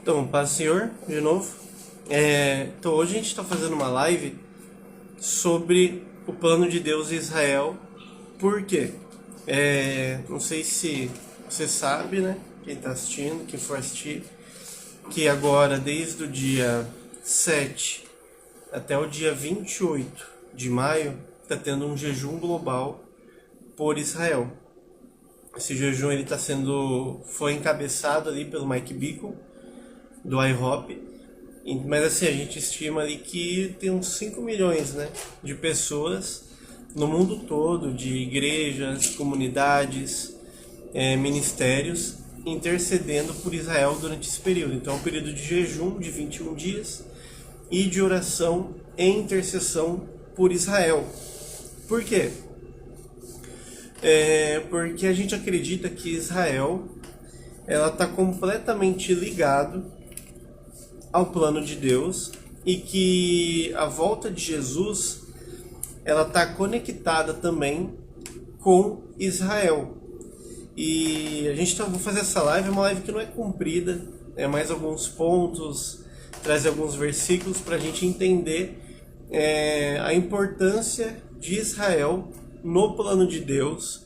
Então, paz Senhor, de novo. Então hoje a gente está fazendo uma live sobre o plano de Deus em Israel. Por quê? Não sei se você sabe, né? Quem está assistindo, quem for assistir, que agora, desde o dia 7 até o dia 28 de maio, está tendo um jejum global por Israel. Esse jejum ele foi encabeçado ali pelo Mike Bickle, do IHOP, mas assim, a gente estima ali que tem uns 5 milhões, né, de pessoas no mundo todo, de igrejas, comunidades, ministérios, intercedendo por Israel durante esse período. Então é um período de jejum de 21 dias e de oração e intercessão por Israel. Por quê? Porque a gente acredita que Israel ela está completamente ligado ao plano de Deus e que a volta de Jesus ela está conectada também com Israel. E a gente vai fazer essa live, é uma live que não é comprida, é mais alguns pontos, traz alguns versículos para a gente entender a importância de Israel no plano de Deus,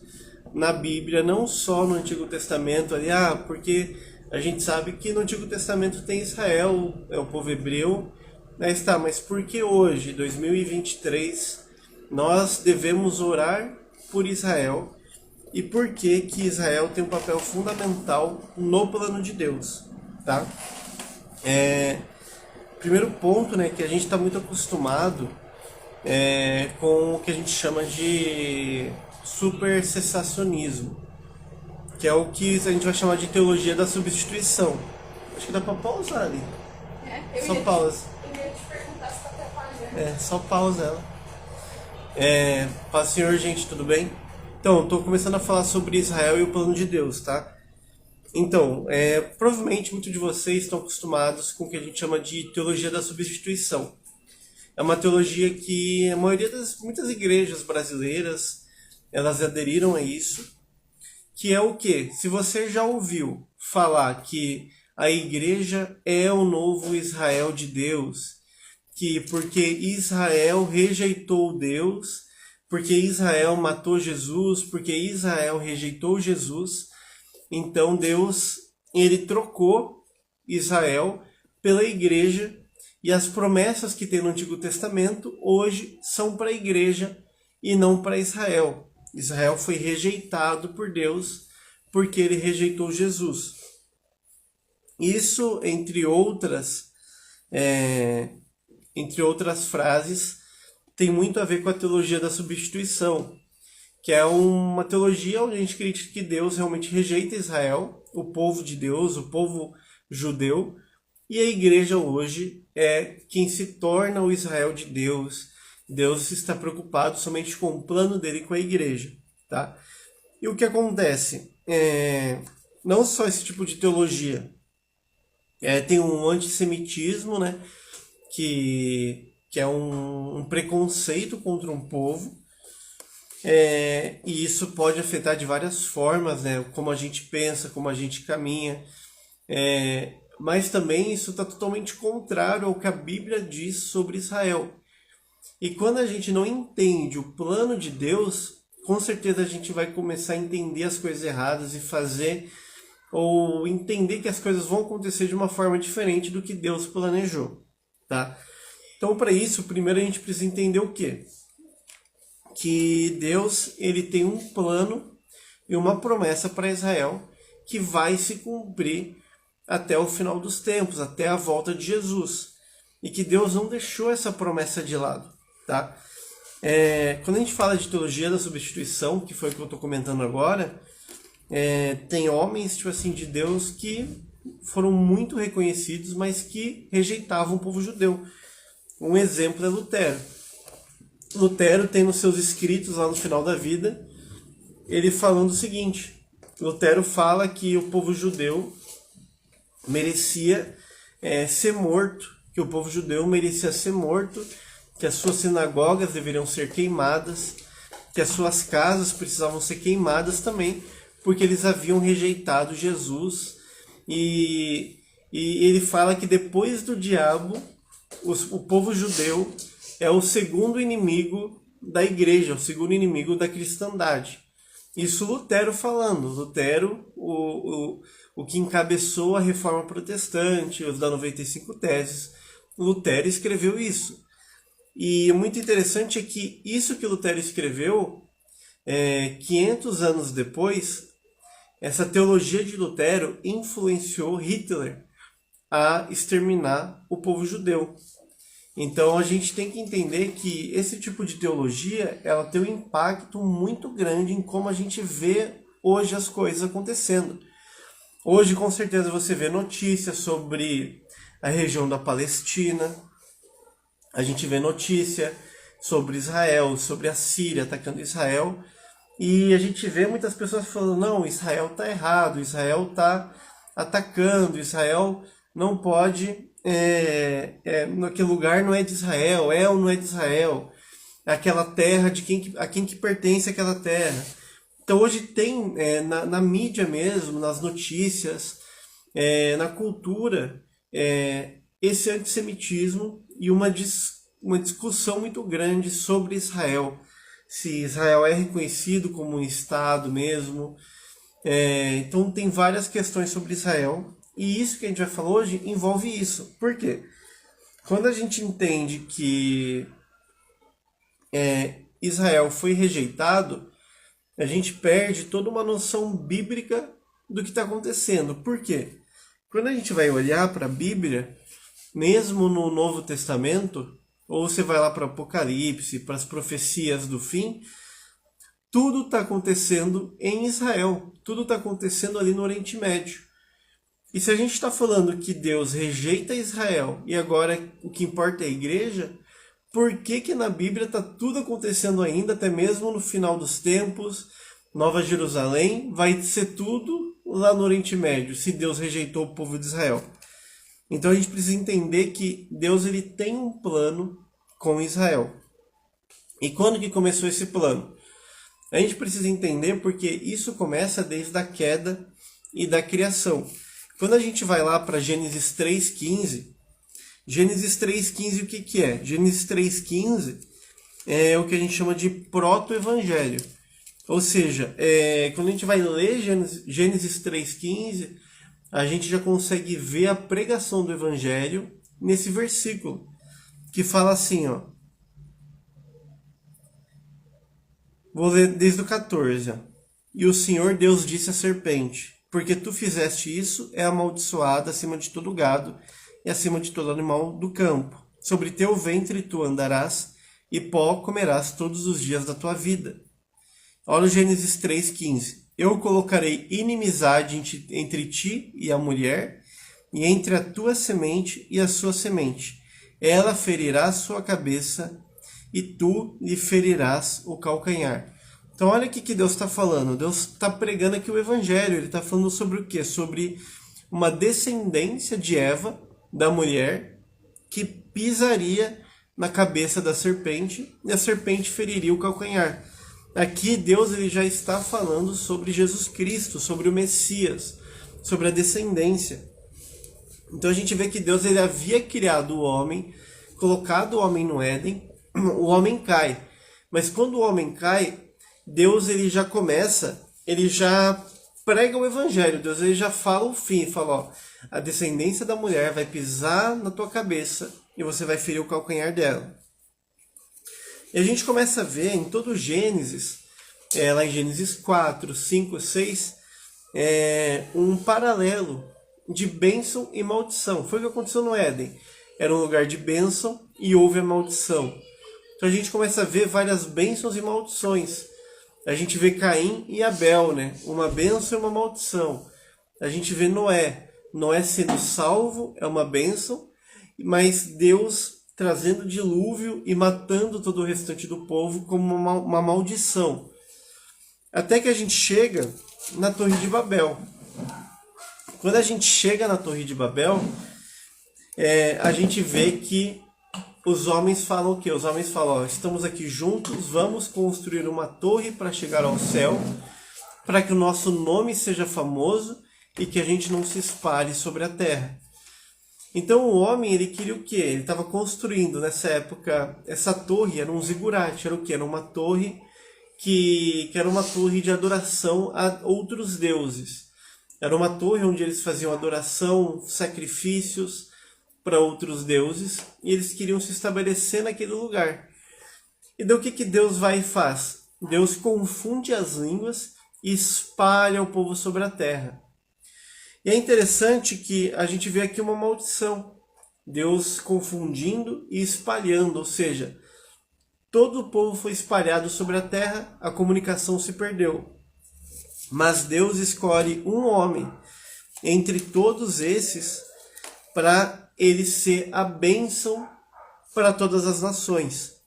na Bíblia, não só no Antigo Testamento, ali, porque a gente sabe que no Antigo Testamento tem Israel, é o povo hebreu, mas por que hoje, 2023, nós devemos orar por Israel? E por que Israel tem um papel fundamental no plano de Deus? Tá? Primeiro ponto, né, que a gente está muito acostumado com o que a gente chama de supercessacionismo, que é o que a gente vai chamar de teologia da substituição. Acho que dá pra pausar ali. Só pausa. Eu ia te perguntar se tá atrapalhando. Só pausa ela. Paz Senhor, gente, tudo bem? Então, estou começando a falar sobre Israel e o plano de Deus, tá? Então, provavelmente muitos de vocês estão acostumados com o que a gente chama de teologia da substituição. É uma teologia que a maioria muitas igrejas brasileiras, elas aderiram a isso, que é o quê? Se você já ouviu falar que a igreja é o novo Israel de Deus, que porque Israel rejeitou Deus, porque Israel matou Jesus, porque Israel rejeitou Jesus, então Deus ele trocou Israel pela igreja, e as promessas que tem no Antigo Testamento hoje são para a igreja e não para Israel. Israel foi rejeitado por Deus porque ele rejeitou Jesus. Isso, entre outras frases, tem muito a ver com a teologia da substituição, que é uma teologia onde a gente acredita que Deus realmente rejeita Israel, o povo de Deus, o povo judeu, e a igreja hoje é quem se torna o Israel de Deus. Deus está preocupado somente com o plano dele com a igreja, tá? E o que acontece? Não só esse tipo de teologia, tem um antissemitismo, né? Que é um preconceito contra um povo, e isso pode afetar de várias formas, né? Como a gente pensa, como a gente caminha, mas também isso está totalmente contrário ao que a Bíblia diz sobre Israel. E quando a gente não entende o plano de Deus, com certeza a gente vai começar a entender as coisas erradas e fazer ou entender que as coisas vão acontecer de uma forma diferente do que Deus planejou, tá? Então, para isso, primeiro a gente precisa entender o quê? Que Deus ele tem um plano e uma promessa para Israel que vai se cumprir até o final dos tempos, até a volta de Jesus. E que Deus não deixou essa promessa de lado, tá? Quando a gente fala de teologia da substituição, que foi o que eu estou comentando agora, tem homens tipo assim, de Deus que foram muito reconhecidos, mas que rejeitavam o povo judeu. Um exemplo é Lutero. Lutero tem nos seus escritos lá no final da vida, ele falando o seguinte: Lutero fala que o povo judeu merecia ser morto, que o povo judeu merecia ser morto, que as suas sinagogas deveriam ser queimadas, que as suas casas precisavam ser queimadas também, porque eles haviam rejeitado Jesus. E e ele fala que depois do diabo, o povo judeu é o segundo inimigo da igreja, o segundo inimigo da cristandade. Isso Lutero falando. Lutero, o que encabeçou a reforma protestante, os da 95 Teses. Lutero escreveu isso. E o muito interessante é que isso que Lutero escreveu, 500 anos depois, essa teologia de Lutero influenciou Hitler a exterminar o povo judeu. Então a gente tem que entender que esse tipo de teologia, ela tem um impacto muito grande em como a gente vê hoje as coisas acontecendo. Hoje, com certeza, você vê notícias sobre a região da Palestina, a gente vê notícia sobre Israel, sobre a Síria atacando Israel, e a gente vê muitas pessoas falando, não, Israel está errado, Israel está atacando, Israel não pode, naquele lugar não é de Israel, é ou não é de Israel, aquela terra, a quem que pertence aquela terra. Então hoje tem, na mídia mesmo, nas notícias, na cultura, esse antissemitismo e uma discussão muito grande sobre Israel. Se Israel é reconhecido como um Estado mesmo. Então tem várias questões sobre Israel. E isso que a gente vai falar hoje envolve isso. Por quê? Quando a gente entende que Israel foi rejeitado, a gente perde toda uma noção bíblica do que está acontecendo. Por quê? Quando a gente vai olhar para a Bíblia, mesmo no Novo Testamento, ou você vai lá para Apocalipse, para as profecias do fim, tudo está acontecendo em Israel. Tudo está acontecendo ali no Oriente Médio. E se a gente está falando que Deus rejeita Israel e agora o que importa é a igreja, por que na Bíblia está tudo acontecendo ainda, até mesmo no final dos tempos, Nova Jerusalém, vai ser tudo lá no Oriente Médio, se Deus rejeitou o povo de Israel? Então a gente precisa entender que Deus ele tem um plano com Israel. E quando que começou esse plano? A gente precisa entender porque isso começa desde a queda e da criação. Quando a gente vai lá para Gênesis 3,15, Gênesis 3,15 o que é? Gênesis 3,15 é o que a gente chama de proto-evangelho. Ou seja, quando a gente vai ler Gênesis 3,15, a gente já consegue ver a pregação do evangelho nesse versículo, que fala assim, ó. Vou ler desde o 14. Ó. E o Senhor Deus disse à serpente, porque tu fizeste isso, é amaldiçoada acima de todo gado e acima de todo animal do campo. Sobre teu ventre tu andarás, e pó comerás todos os dias da tua vida. Olha o Gênesis 3,15. Eu colocarei inimizade entre ti e a mulher, e entre a tua semente e a sua semente. Ela ferirá a sua cabeça, e tu lhe ferirás o calcanhar. Então olha o que Deus está falando. Deus está pregando aqui o Evangelho. Ele está falando sobre o quê? Sobre uma descendência de Eva, da mulher, que pisaria na cabeça da serpente, e a serpente feriria o calcanhar. Aqui Deus ele já está falando sobre Jesus Cristo, sobre o Messias, sobre a descendência. Então a gente vê que Deus ele havia criado o homem, colocado o homem no Éden, o homem cai. Mas quando o homem cai, Deus ele já começa, ele já prega o evangelho, Deus ele já fala o fim, fala, ó, a descendência da mulher vai pisar na tua cabeça e você vai ferir o calcanhar dela. E a gente começa a ver em todo Gênesis, lá em Gênesis 4, 5, 6, um paralelo de bênção e maldição. Foi o que aconteceu no Éden. Era um lugar de bênção e houve a maldição. Então a gente começa a ver várias bênçãos e maldições. A gente vê Caim e Abel, né? Uma bênção e uma maldição. A gente vê Noé. Noé sendo salvo é uma bênção, mas Deus trazendo dilúvio e matando todo o restante do povo como uma maldição. Até que a gente chega na Torre de Babel. Quando a gente chega na Torre de Babel, a gente vê que os homens falam o quê? Os homens falam, ó, estamos aqui juntos, vamos construir uma torre para chegar ao céu, para que o nosso nome seja famoso e que a gente não se espalhe sobre a terra. Então o homem, ele queria o quê? Ele estava construindo nessa época, essa torre era um zigurate, era o quê? Era uma torre que era uma torre de adoração a outros deuses. Era uma torre onde eles faziam adoração, sacrifícios para outros deuses, e eles queriam se estabelecer naquele lugar. E daí o que Deus vai e faz? Deus confunde as línguas e espalha o povo sobre a terra. E é interessante que a gente vê aqui uma maldição. Deus confundindo e espalhando, ou seja, todo o povo foi espalhado sobre a terra, a comunicação se perdeu. Mas Deus escolhe um homem entre todos esses para ele ser a bênção para todas as nações.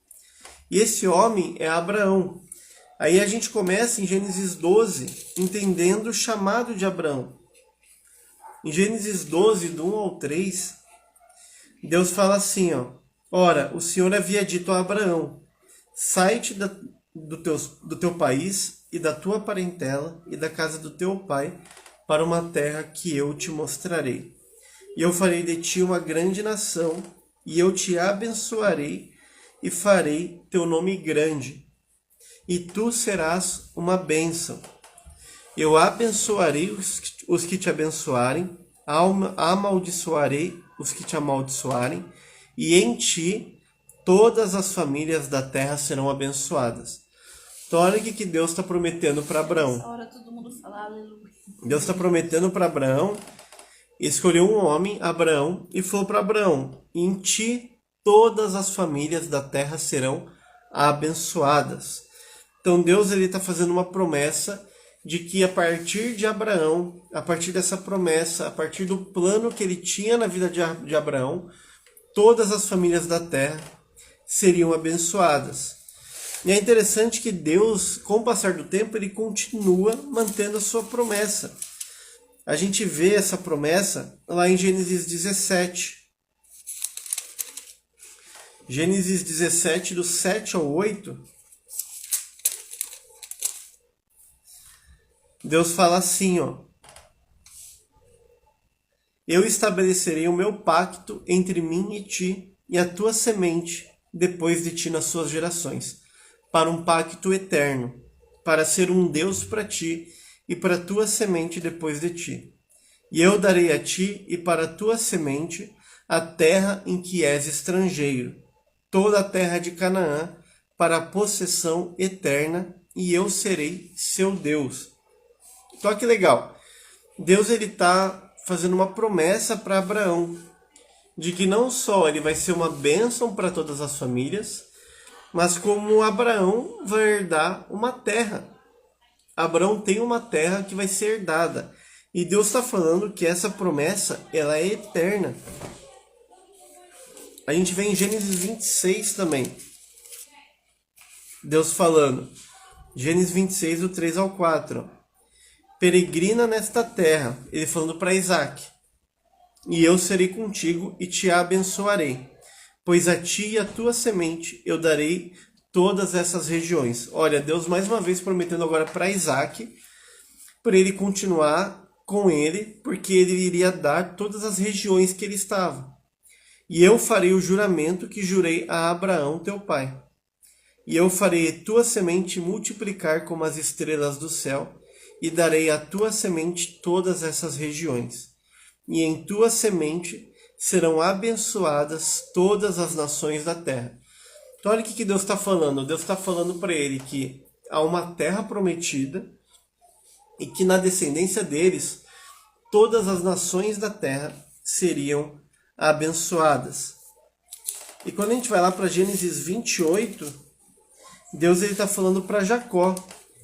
E esse homem é Abraão. Aí a gente começa em Gênesis 12, entendendo o chamado de Abraão. Em Gênesis 12, do 1 ao 3, Deus fala assim, Ora, o Senhor havia dito a Abraão, sai-te do teu país e da tua parentela e da casa do teu pai para uma terra que eu te mostrarei. E eu farei de ti uma grande nação, e eu te abençoarei e farei teu nome grande, e tu serás uma bênção. Eu abençoarei os que te abençoarem, amaldiçoarei os que te amaldiçoarem, e em ti todas as famílias da terra serão abençoadas. Então olha o que Deus está prometendo para Abraão. Nessa hora todo mundo fala aleluia. Deus está prometendo para Abraão, escolheu um homem, Abraão, e falou para Abraão, em ti todas as famílias da terra serão abençoadas. Então Deus está fazendo uma promessa de que a partir de Abraão, a partir dessa promessa, a partir do plano que ele tinha na vida de Abraão, todas as famílias da terra seriam abençoadas. E é interessante que Deus, com o passar do tempo, ele continua mantendo a sua promessa. A gente vê essa promessa lá em Gênesis 17. Gênesis 17, do 7 ao 8. Deus fala assim, Eu estabelecerei o meu pacto entre mim e ti e a tua semente depois de ti nas suas gerações, para um pacto eterno, para ser um Deus para ti e para a tua semente depois de ti. E eu darei a ti e para a tua semente a terra em que és estrangeiro, toda a terra de Canaã, para a possessão eterna, e eu serei seu Deus. Então, olha que legal. Deus está fazendo uma promessa para Abraão, de que não só ele vai ser uma bênção para todas as famílias, mas como Abraão vai herdar uma terra. Abraão tem uma terra que vai ser herdada. E Deus está falando que essa promessa ela é eterna. A gente vê em Gênesis 26 também. Deus falando. Gênesis 26, do 3 ao 4. Peregrina nesta terra. Ele falando para Isaac. E eu serei contigo e te abençoarei. Pois a ti e a tua semente eu darei todas essas regiões. Olha, Deus mais uma vez prometendo agora para Isaac, para ele continuar com ele, porque ele iria dar todas as regiões que ele estava. E eu farei o juramento que jurei a Abraão, teu pai. E eu farei tua semente multiplicar como as estrelas do céu, e darei à tua semente todas essas regiões. E em tua semente serão abençoadas todas as nações da terra. Então olha o que Deus está falando. Deus está falando para ele que há uma terra prometida e que na descendência deles todas as nações da terra seriam abençoadas. E quando a gente vai lá para Gênesis 28, Deus está falando para Jacó.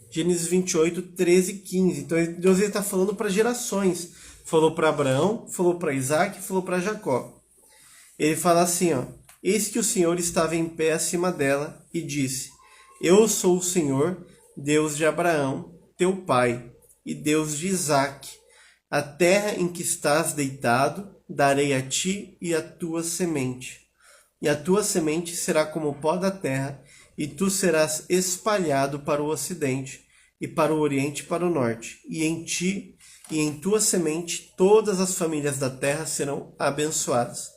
Gênesis 28, 13 e 15. Então Deus está falando para gerações. Falou para Abraão, falou para Isaac, falou para Jacó. Ele fala assim, Eis que o Senhor estava em pé acima dela e disse, Eu sou o Senhor, Deus de Abraão, teu pai, e Deus de Isaac. A terra em que estás deitado, darei a ti e a tua semente. E a tua semente será como o pó da terra, e tu serás espalhado para o ocidente, e para o oriente e para o norte. E em ti e em tua semente todas as famílias da terra serão abençoadas.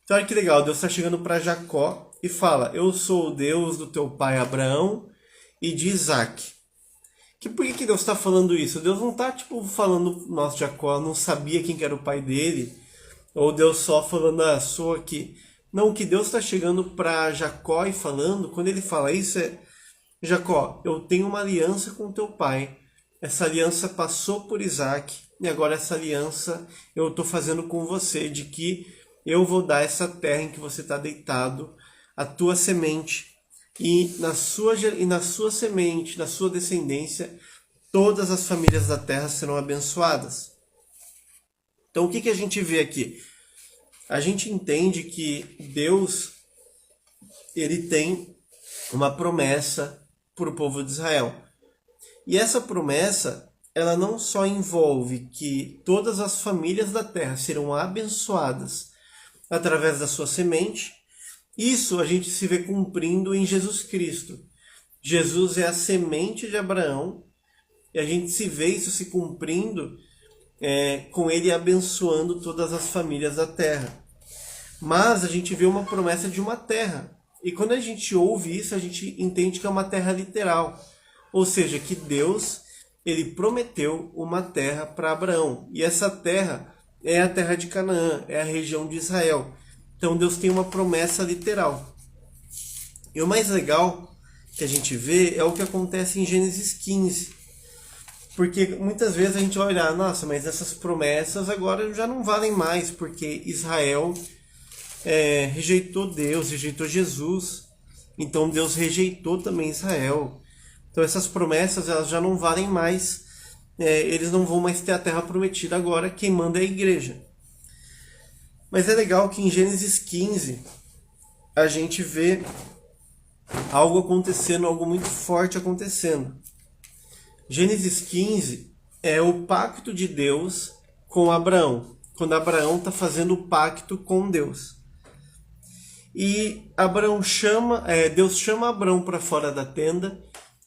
Então olha que legal, Deus está chegando para Jacó e fala: eu sou o Deus do teu pai Abraão e de Isaac. Por que Deus está falando isso? Deus não está falando, nossa, Jacó não sabia quem que era o pai dele, ou Deus só falando, sou aqui. Não, que Deus está chegando para Jacó e falando, quando ele fala isso é: Jacó, eu tenho uma aliança com teu pai, essa aliança passou por Isaac, e agora essa aliança eu estou fazendo com você, de que eu vou dar essa terra em que você está deitado, a tua semente, e na sua semente, na sua descendência, todas as famílias da terra serão abençoadas. Então o que a gente vê aqui? A gente entende que Deus, ele tem uma promessa para o povo de Israel. E essa promessa, ela não só envolve que todas as famílias da terra serão abençoadas através da sua semente. Isso a gente se vê cumprindo em Jesus Cristo. Jesus é a semente de Abraão, e a gente se vê isso se cumprindo com ele abençoando todas as famílias da terra. Mas a gente vê uma promessa de uma terra. E quando a gente ouve isso, a gente entende que é uma terra literal. Ou seja, que Deus, ele prometeu uma terra para Abraão. E essa terra é a terra de Canaã, é a região de Israel. Então Deus tem uma promessa literal. E o mais legal que a gente vê é o que acontece em Gênesis 15. Porque muitas vezes a gente vai olhar, nossa, mas essas promessas agora já não valem mais, porque Israel rejeitou Deus, rejeitou Jesus. Então Deus rejeitou também Israel. Então essas promessas elas já não valem mais. Eles não vão mais ter a terra prometida agora, quem manda é a igreja. Mas é legal que em Gênesis 15 a gente vê algo acontecendo, algo muito forte acontecendo. Gênesis 15 é o pacto de Deus com Abraão, quando Abraão está fazendo o pacto com Deus. E Deus chama Abraão para fora da tenda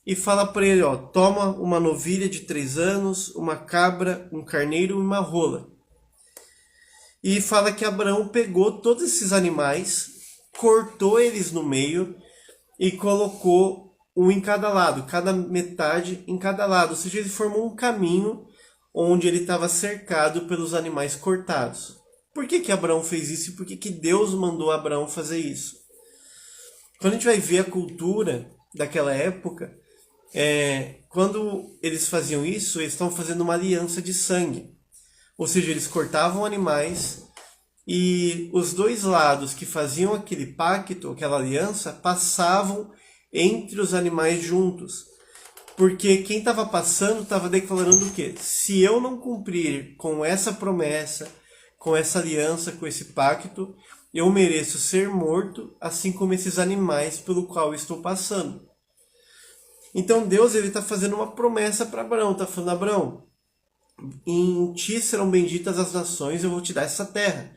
e fala para ele, toma uma novilha de 3 anos, uma cabra, um carneiro e uma rola. E fala que Abraão pegou todos esses animais, cortou eles no meio e colocou um em cada lado, cada metade em cada lado. Ou seja, ele formou um caminho onde ele estava cercado pelos animais cortados. Por que Abraão fez isso e por que Deus mandou Abraão fazer isso? Quando a gente vai ver a cultura daquela época, quando eles faziam isso, eles estavam fazendo uma aliança de sangue. Ou seja, eles cortavam animais e os dois lados que faziam aquele pacto, aquela aliança, passavam entre os animais juntos. Porque quem estava passando estava declarando o quê? Se eu não cumprir com essa promessa, com essa aliança, com esse pacto, eu mereço ser morto, assim como esses animais pelo qual estou passando. Então Deus está fazendo uma promessa para Abraão, está falando, Abraão, em ti serão benditas as nações, eu vou te dar essa terra.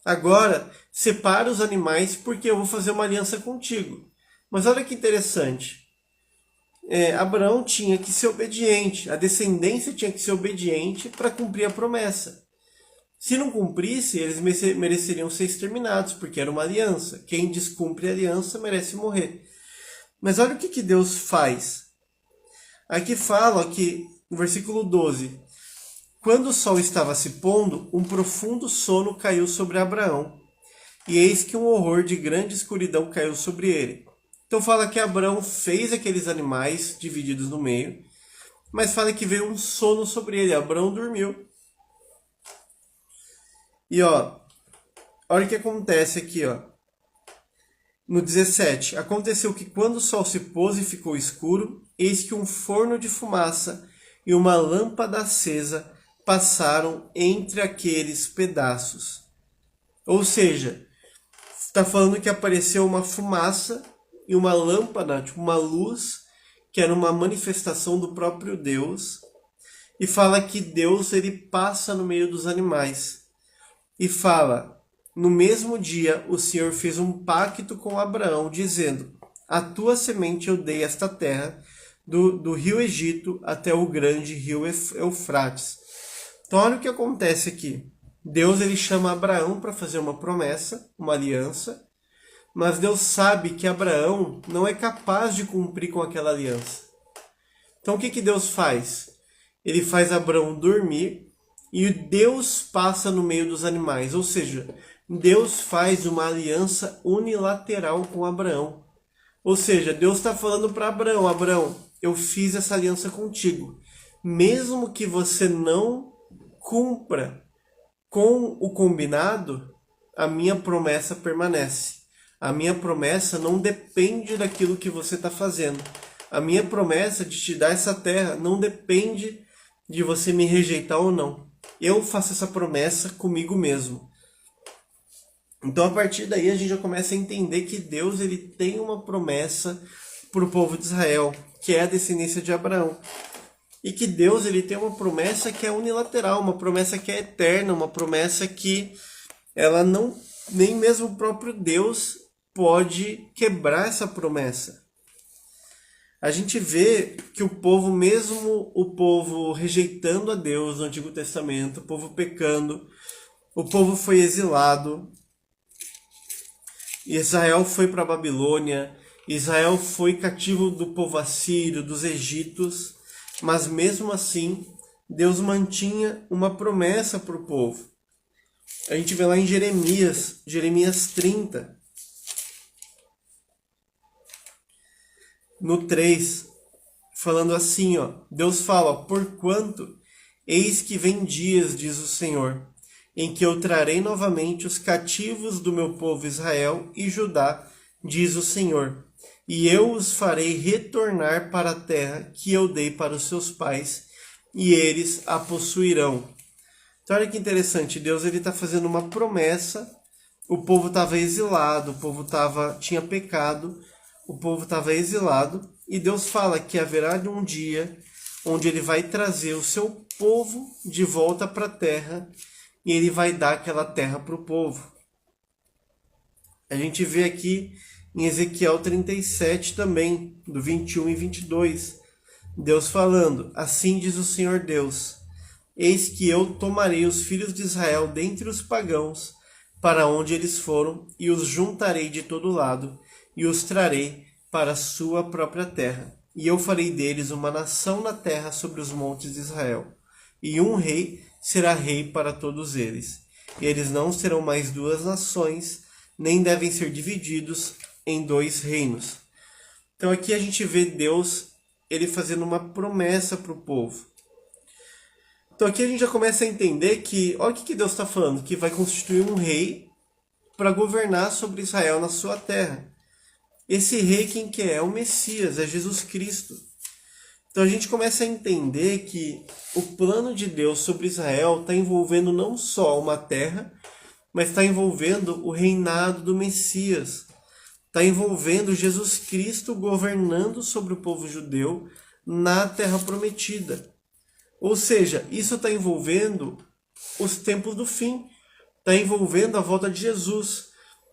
Agora, separa os animais porque eu vou fazer uma aliança contigo. Mas olha que interessante. Abraão tinha que ser obediente, a descendência tinha que ser obediente para cumprir a promessa. Se não cumprisse, eles mereceriam ser exterminados, porque era uma aliança. Quem descumpre a aliança merece morrer. Mas olha o que Deus faz. Aqui fala que, no versículo 12, quando o sol estava se pondo, um profundo sono caiu sobre Abraão, e eis que um horror de grande escuridão caiu sobre ele. Então fala que Abraão fez aqueles animais divididos no meio, mas fala que veio um sono sobre ele, Abraão dormiu. E olha o que acontece aqui, no 17, aconteceu que quando o sol se pôs e ficou escuro, eis que um forno de fumaça e uma lâmpada acesa passaram entre aqueles pedaços. Ou seja, está falando que apareceu uma fumaça e uma lâmpada, tipo uma luz, que era uma manifestação do próprio Deus. E fala que Deus ele passa no meio dos animais. E fala, no mesmo dia o Senhor fez um pacto com Abraão, dizendo, a tua semente eu dei esta terra, do rio Egito até o grande rio Eufrates. Então olha o que acontece aqui. Deus ele chama Abraão para fazer uma promessa, uma aliança, mas Deus sabe que Abraão não é capaz de cumprir com aquela aliança. Então o que Deus faz? Ele faz Abraão dormir e Deus passa no meio dos animais. Ou seja, Deus faz uma aliança unilateral com Abraão. Ou seja, Deus está falando para Abraão, Abraão, eu fiz essa aliança contigo. Mesmo que você não cumpra com o combinado, a minha promessa permanece. A minha promessa não depende daquilo que você está fazendo. A minha promessa de te dar essa terra não depende de você me rejeitar ou não. Eu faço essa promessa comigo mesmo. Então a partir daí a gente já começa a entender que Deus ele tem uma promessa para o povo de Israel, que é a descendência de Abraão. E que Deus ele tem uma promessa que é unilateral, uma promessa que é eterna, uma promessa que ela não, nem mesmo o próprio Deus pode quebrar essa promessa. A gente vê que o povo, mesmo o povo rejeitando a Deus no Antigo Testamento, o povo pecando, o povo foi exilado, Israel foi para a Babilônia, Israel foi cativo do povo assírio, dos egípcios, mas mesmo assim, Deus mantinha uma promessa para o povo. A gente vê lá em Jeremias 30, no 3, falando assim, Deus fala, porquanto, eis que vem dias, diz o Senhor, em que eu trarei novamente os cativos do meu povo Israel e Judá, diz o Senhor, e eu os farei retornar para a terra que eu dei para os seus pais, e eles a possuirão. Então olha que interessante, Deus está fazendo uma promessa, o povo estava exilado, o povo tinha pecado, o povo estava exilado, e Deus fala que haverá um dia onde ele vai trazer o seu povo de volta para a terra, e ele vai dar aquela terra para o povo. A gente vê aqui em Ezequiel 37 também, do 21 e 22, Deus falando, assim diz o Senhor Deus, eis que eu tomarei os filhos de Israel dentre os pagãos, para onde eles foram, e os juntarei de todo lado, e os trarei para a sua própria terra. E eu farei deles uma nação na terra sobre os montes de Israel. E um rei será rei para todos eles. E eles não serão mais duas nações, nem devem ser divididos em dois reinos. Então aqui a gente vê Deus ele fazendo uma promessa para o povo. Então aqui a gente já começa a entender que, olha o que Deus está falando, que vai constituir um rei para governar sobre Israel na sua terra. Esse rei quem que é? É o Messias, é Jesus Cristo. Então a gente começa a entender que o plano de Deus sobre Israel está envolvendo não só uma terra, mas está envolvendo o reinado do Messias. Está envolvendo Jesus Cristo governando sobre o povo judeu na terra prometida. Ou seja, isso está envolvendo os tempos do fim. Está envolvendo a volta de Jesus.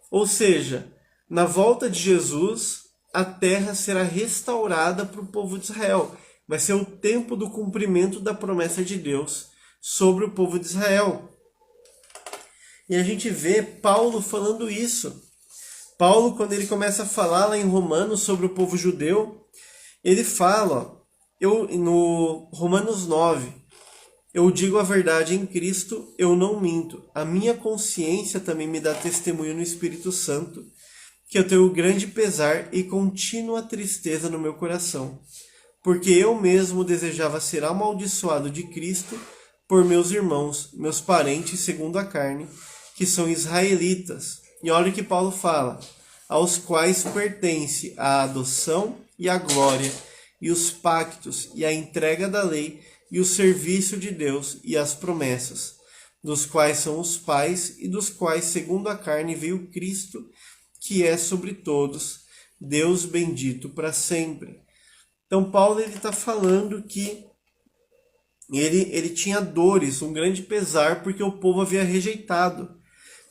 Ou seja, na volta de Jesus, a terra será restaurada para o povo de Israel. Vai ser o tempo do cumprimento da promessa de Deus sobre o povo de Israel. E a gente vê Paulo falando isso. Paulo, quando ele começa a falar lá em Romanos sobre o povo judeu, ele fala, no Romanos 9, eu digo a verdade em Cristo, eu não minto. A minha consciência também me dá testemunho no Espírito Santo, que eu tenho grande pesar e contínua tristeza no meu coração, porque eu mesmo desejava ser amaldiçoado de Cristo por meus irmãos, meus parentes segundo a carne, que são israelitas. E olha o que Paulo fala, aos quais pertence a adoção e a glória, e os pactos, e a entrega da lei, e o serviço de Deus, e as promessas, dos quais são os pais, e dos quais, segundo a carne, veio Cristo, que é sobre todos, Deus bendito para sempre. Então Paulo está falando que ele tinha dores, um grande pesar, porque o povo havia rejeitado.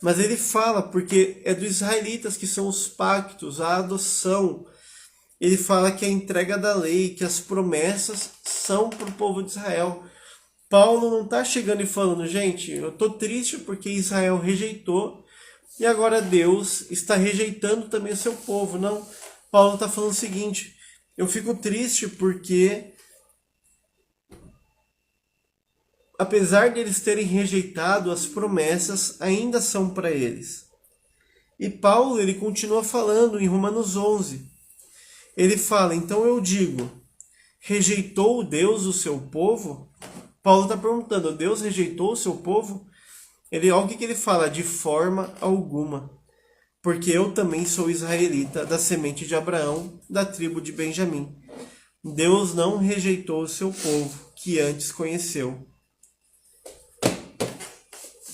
Mas ele fala, porque é dos israelitas que são os pactos, a adoção. Ele fala que a entrega da lei, que as promessas são para o povo de Israel. Paulo não está chegando e falando, gente, eu estou triste porque Israel rejeitou e agora Deus está rejeitando também o seu povo. Não, Paulo está falando o seguinte, eu fico triste porque apesar de eles terem rejeitado, as promessas ainda são para eles. E Paulo, ele continua falando em Romanos 11. Ele fala, então eu digo, rejeitou Deus o seu povo? Paulo está perguntando, Deus rejeitou o seu povo? Olha o que ele fala, de forma alguma. Porque eu também sou israelita, da semente de Abraão, da tribo de Benjamim. Deus não rejeitou o seu povo, que antes conheceu.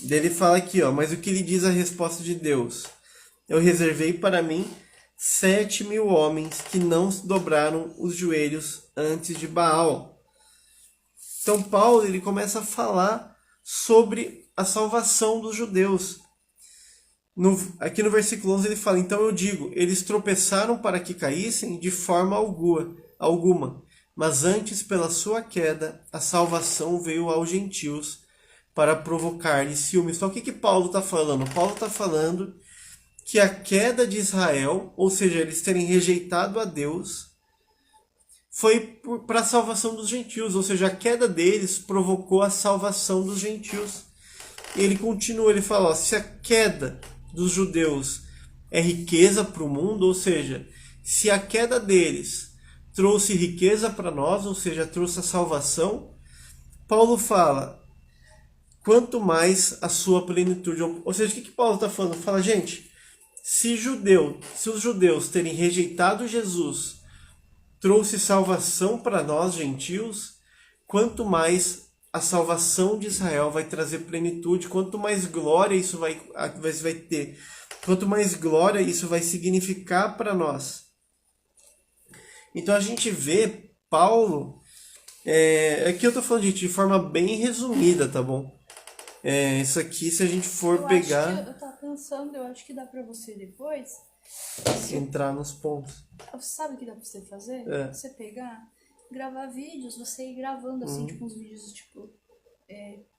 Ele fala aqui, mas o que lhe diz a resposta de Deus? Eu reservei para mim 7.000 homens que não dobraram os joelhos antes de Baal. Então Paulo, ele começa a falar sobre a salvação dos judeus. Aqui no versículo 11 ele fala, então eu digo, eles tropeçaram para que caíssem de forma alguma, mas antes pela sua queda a salvação veio aos gentios para provocar-lhes ciúmes. Então o que Paulo está falando? Paulo está falando que a queda de Israel, ou seja, eles terem rejeitado a Deus, foi para a salvação dos gentios, ou seja, a queda deles provocou a salvação dos gentios. E ele continua, ele fala, se a queda dos judeus é riqueza para o mundo, ou seja, se a queda deles trouxe riqueza para nós, ou seja, trouxe a salvação, Paulo fala, quanto mais a sua plenitude. Ou seja, o que Paulo está falando? Fala, gente, se os judeus terem rejeitado Jesus trouxe salvação para nós, gentios, quanto mais a salvação de Israel vai trazer plenitude, quanto mais glória isso vai ter, quanto mais glória isso vai significar para nós. Então a gente vê Paulo, aqui eu estou falando, gente, de forma bem resumida, tá bom? Isso aqui, se a gente for pegar... Eu tava pensando, eu acho que dá pra você depois... entrar nos pontos. Sabe o que dá pra você fazer? Você pegar, gravar vídeos, você ir gravando assim, tipo uns vídeos, tipo...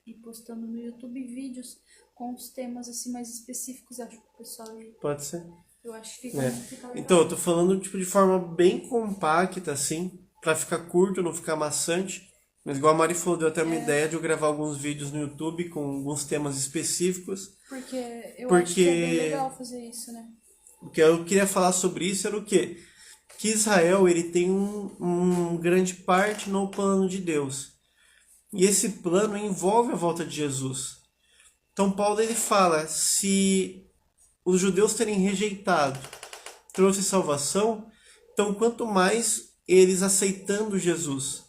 ir postando no YouTube vídeos com os temas assim mais específicos, acho que o pessoal... Pode ser. Eu acho que fica legal. Então, eu tô falando tipo de forma bem compacta, assim, pra ficar curto, não ficar maçante. Mas igual a Mari falou, deu até uma ideia de eu gravar alguns vídeos no YouTube com alguns temas específicos. Porque acho que é bem legal fazer isso, né? O que eu queria falar sobre isso era o quê? Que Israel, ele tem um grande parte no plano de Deus. E esse plano envolve a volta de Jesus. Então Paulo, ele fala, se os judeus terem rejeitado trouxe salvação, então quanto mais eles aceitando Jesus.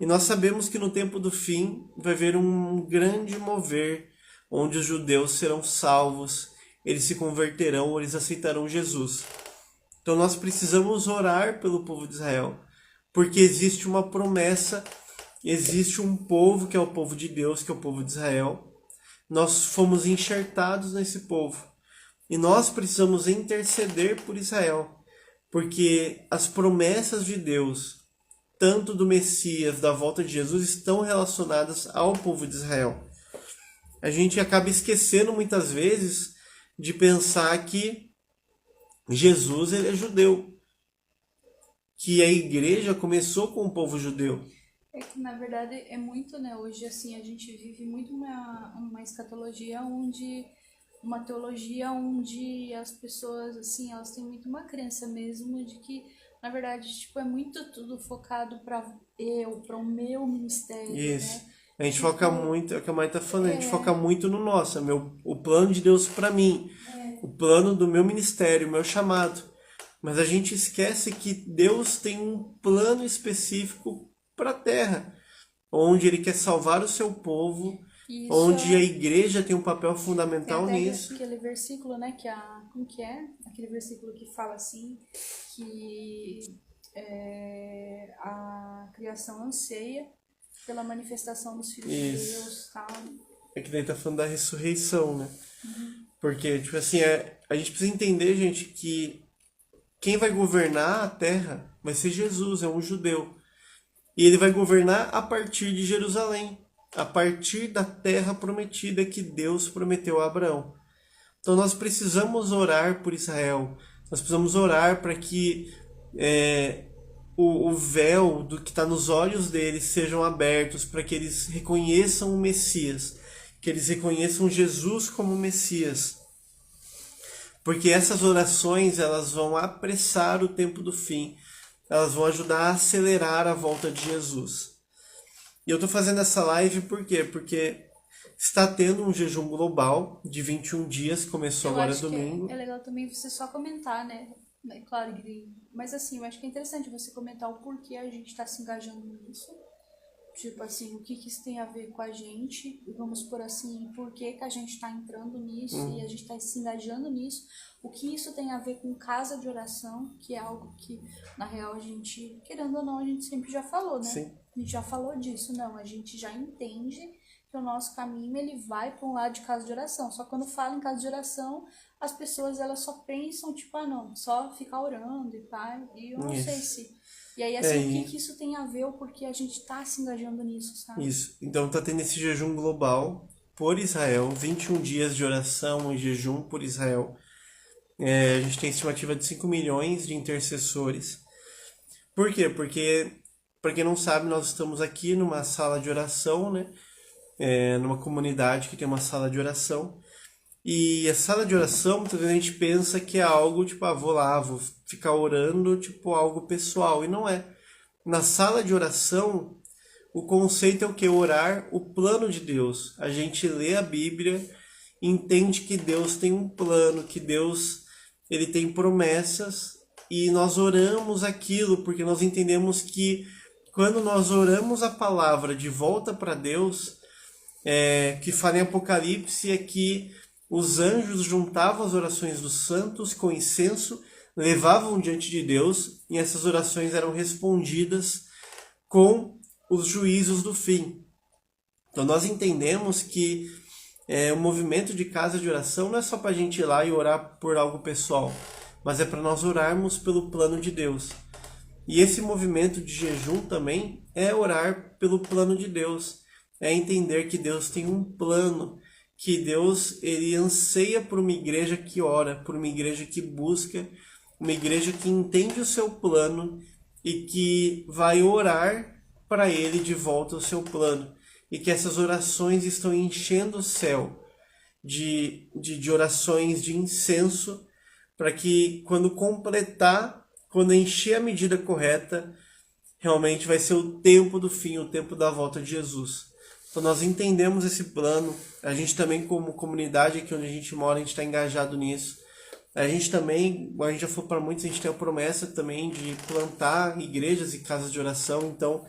E nós sabemos que no tempo do fim vai haver um grande mover, onde os judeus serão salvos, eles se converterão, eles aceitarão Jesus. Então nós precisamos orar pelo povo de Israel, porque existe uma promessa, existe um povo que é o povo de Deus, que é o povo de Israel. Nós fomos enxertados nesse povo e nós precisamos interceder por Israel, porque as promessas de Deus, tanto do Messias, da volta de Jesus, estão relacionadas ao povo de Israel. A gente acaba esquecendo muitas vezes de pensar que Jesus, ele é judeu, que a igreja começou com o povo judeu. É que na verdade é muito, né? Hoje assim a gente vive muito uma escatologia uma teologia onde as pessoas assim, elas têm muito uma crença mesmo de que na verdade, tipo, é muito tudo focado para o meu ministério, Isso. né? A gente foca muito, é o que a Mãe tá falando, a gente foca muito no nosso, o plano de Deus para mim, o plano do meu ministério, o meu chamado. Mas a gente esquece que Deus tem um plano específico para a terra, onde Ele quer salvar o seu povo, Isso onde a igreja tem um papel fundamental tem até nisso. aquele versículo, né, como que é? Aquele versículo que fala assim, que a criação anseia pela manifestação dos filhos de Deus, tal. É que daí tá falando da ressurreição, né? Porque, tipo assim, a gente precisa entender, gente, que quem vai governar a terra vai ser Jesus, é um judeu. E ele vai governar a partir de Jerusalém. a partir da terra prometida que Deus prometeu a Abraão. Então nós precisamos orar por Israel, nós precisamos orar para que o véu do que está nos olhos deles sejam abertos, para que eles reconheçam o Messias, que eles reconheçam Jesus como Messias. Porque essas orações elas vão apressar o tempo do fim, elas vão ajudar a acelerar a volta de Jesus. E eu estou fazendo essa live por quê? Porque está tendo um jejum global de 21 dias, começou agora domingo. É legal também você só comentar, né? É claro, mas assim, eu acho que é interessante você comentar o porquê a gente está se engajando nisso. Tipo assim, o que isso tem a ver com a gente, vamos por assim, por que a gente está entrando nisso e a gente está se engajando nisso, o que isso tem a ver com casa de oração, que é algo que, na real, a gente, querendo ou não, a gente sempre já falou, né? Sim. A gente já falou disso, não, a gente já entende que o nosso caminho, ele vai para um lado de casa de oração, só que quando fala em casa de oração, as pessoas, elas só pensam, tipo, não, só ficar orando e pá, e eu não sei se... E aí, assim, o que isso tem a ver ou porque a gente tá se engajando nisso, sabe? Isso. Então tá tendo esse jejum global por Israel, 21 dias de oração e jejum por Israel. A gente tem estimativa de 5 milhões de intercessores. Por quê? Porque, para quem não sabe, nós estamos aqui numa sala de oração, né? Numa comunidade que tem uma sala de oração. E a sala de oração, muitas vezes a gente pensa que é algo tipo, vou lá, vou ficar orando, tipo, algo pessoal. E não é. Na sala de oração, o conceito é o que? Orar o plano de Deus. A gente lê a Bíblia, entende que Deus tem um plano, que Deus ele tem promessas, e nós oramos aquilo, porque nós entendemos que quando nós oramos a palavra de volta para Deus, que fala em Apocalipse, é que os anjos juntavam as orações dos santos com incenso, levavam diante de Deus, e essas orações eram respondidas com os juízos do fim. Então nós entendemos que o movimento de casa de oração não é só para a gente ir lá e orar por algo pessoal, mas é para nós orarmos pelo plano de Deus. E esse movimento de jejum também é orar pelo plano de Deus, é entender que Deus tem um plano, que Deus ele anseia por uma igreja que ora, por uma igreja que busca, uma igreja que entende o seu plano e que vai orar para ele de volta o seu plano. E que essas orações estão enchendo o céu de orações de incenso, para que quando completar, quando encher a medida correta, realmente vai ser o tempo do fim, o tempo da volta de Jesus. Então nós entendemos esse plano, a gente também como comunidade aqui onde a gente mora, a gente está engajado nisso. A gente também, a gente já falou para muitos, a gente tem a promessa também de plantar igrejas e casas de oração, então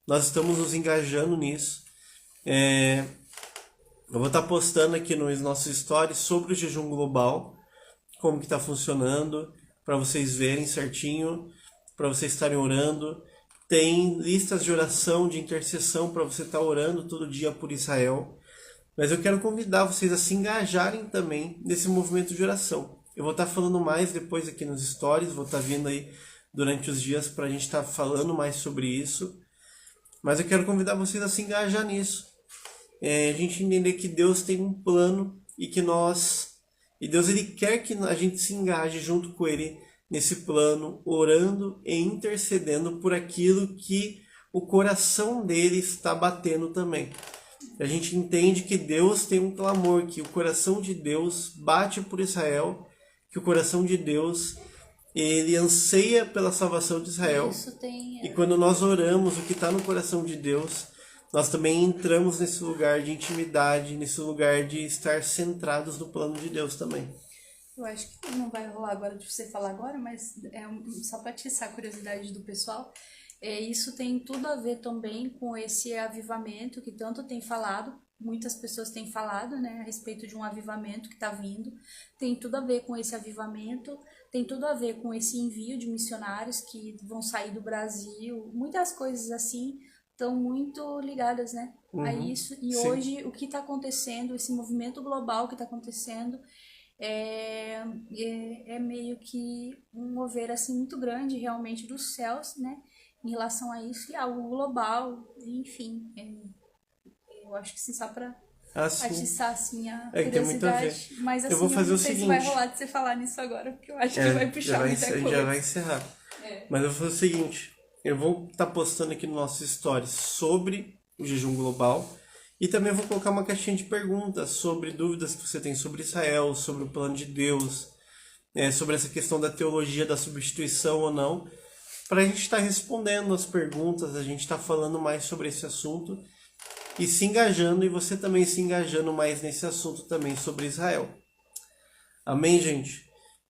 nós estamos nos engajando nisso. Eu vou estar postando aqui nos nossos stories sobre o jejum global, como que está funcionando, para vocês verem certinho, para vocês estarem orando. Tem listas de oração, de intercessão para você estar orando todo dia por Israel. Mas eu quero convidar vocês a se engajarem também nesse movimento de oração. Eu vou estar falando mais depois aqui nos stories, vou estar vindo aí durante os dias para a gente estar falando mais sobre isso. Mas eu quero convidar vocês a se engajar nisso. A gente entender que Deus tem um plano e que Deus ele quer que a gente se engaje junto com Ele nesse plano, orando e intercedendo por aquilo que o coração dele está batendo também. A gente entende que Deus tem um clamor, que o coração de Deus bate por Israel, que o coração de Deus ele anseia pela salvação de Israel. E quando nós oramos o que está no coração de Deus, nós também entramos nesse lugar de intimidade, nesse lugar de estar centrados no plano de Deus também. Eu acho que não vai rolar agora de você falar agora, mas só para atiçar a curiosidade do pessoal, isso tem tudo a ver também com esse avivamento que tanto tem falado, muitas pessoas têm falado, né, a respeito de um avivamento que está vindo, tem tudo a ver com esse avivamento, tem tudo a ver com esse envio de missionários que vão sair do Brasil, muitas coisas assim estão muito ligadas, né, a isso. E sim, hoje o que está acontecendo, esse movimento global que está acontecendo, é meio que um mover assim muito grande realmente dos céus, né, em relação a isso, e algo global, enfim, eu acho que sim, só pra sim. atiçar, assim, a Que tem muito a ver. curiosidade. Mas, assim, Eu vou fazer não o sei se seguinte. vai rolar de você falar nisso agora, porque eu acho que vai puxar muita coisa. Já vai encerrar. Mas eu vou fazer o seguinte. Eu vou estar postando aqui no nosso stories sobre o jejum global. E também vou colocar uma caixinha de perguntas sobre dúvidas que você tem sobre Israel, sobre o plano de Deus, sobre essa questão da teologia da substituição ou não, para a gente estar respondendo as perguntas, a gente estar falando mais sobre esse assunto e se engajando, e você também se engajando mais nesse assunto também sobre Israel. Amém, gente?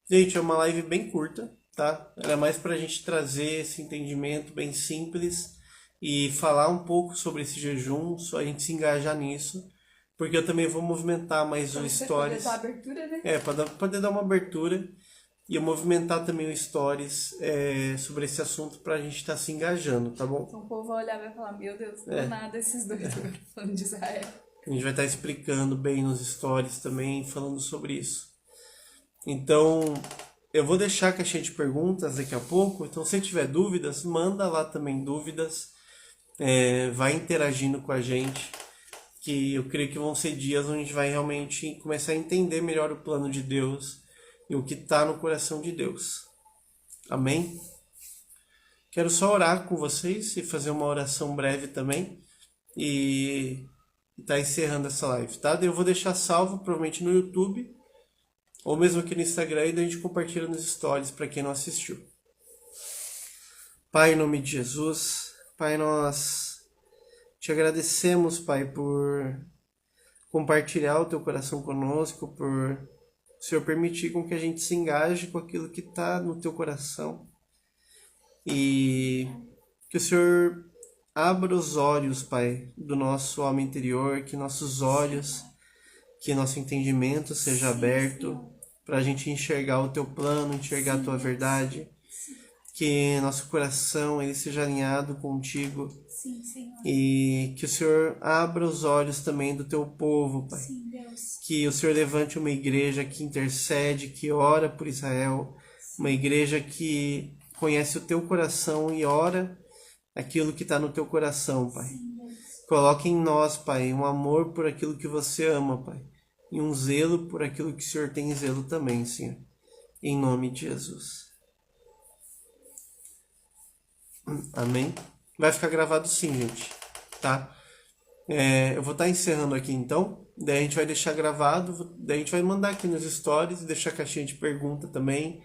Gente, é uma live bem curta, tá? Era mais para a gente trazer esse entendimento bem simples e falar um pouco sobre esse jejum, só a gente se engajar nisso, porque eu também vou movimentar mais o Stories. Para poder dar abertura, né? Para poder dar uma abertura e eu movimentar também o Stories sobre esse assunto pra gente estar se engajando, tá bom? Então o povo vai olhar e vai falar, meu Deus, do nada esses dois agora falando de Israel. A gente vai estar explicando bem nos Stories também, falando sobre isso. Então, eu vou deixar a caixinha de perguntas daqui a pouco, então se tiver dúvidas, manda lá também dúvidas. Vai interagindo com a gente, que eu creio que vão ser dias onde a gente vai realmente começar a entender melhor o plano de Deus e o que está no coração de Deus. Amém? Quero só orar com vocês e fazer uma oração breve também e tá encerrando essa live, tá? Eu vou deixar salvo provavelmente no YouTube ou mesmo aqui no Instagram e daí a gente compartilha nos stories para quem não assistiu. Pai, em nome de Jesus, Pai, nós te agradecemos, Pai, por compartilhar o teu coração conosco, por o Senhor permitir com que a gente se engaje com aquilo que está no teu coração. E que o Senhor abra os olhos, Pai, do nosso homem interior, que nossos olhos, que nosso entendimento seja aberto para a gente enxergar o teu plano, enxergar a tua verdade. Que nosso coração ele seja alinhado contigo. Sim, Senhor. E que o Senhor abra os olhos também do teu povo, Pai. Sim, Deus. Que o Senhor levante uma igreja que intercede, que ora por Israel. Uma igreja que conhece o teu coração e ora aquilo que está no teu coração, Pai. Sim, Deus. Coloque em nós, Pai, um amor por aquilo que você ama, Pai. E um zelo por aquilo que o Senhor tem zelo também, Senhor. Em nome de Jesus. Amém? Vai ficar gravado sim, gente, tá? Eu vou estar encerrando aqui então, daí a gente vai deixar gravado, daí a gente vai mandar aqui nos stories, deixar a caixinha de pergunta também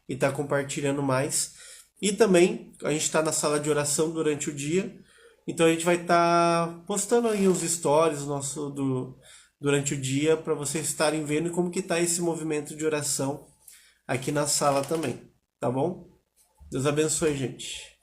e tá compartilhando mais. E também a gente está na sala de oração durante o dia, então a gente vai estar postando aí os stories durante o dia para vocês estarem vendo como que tá esse movimento de oração aqui na sala também, tá bom? Deus abençoe, gente.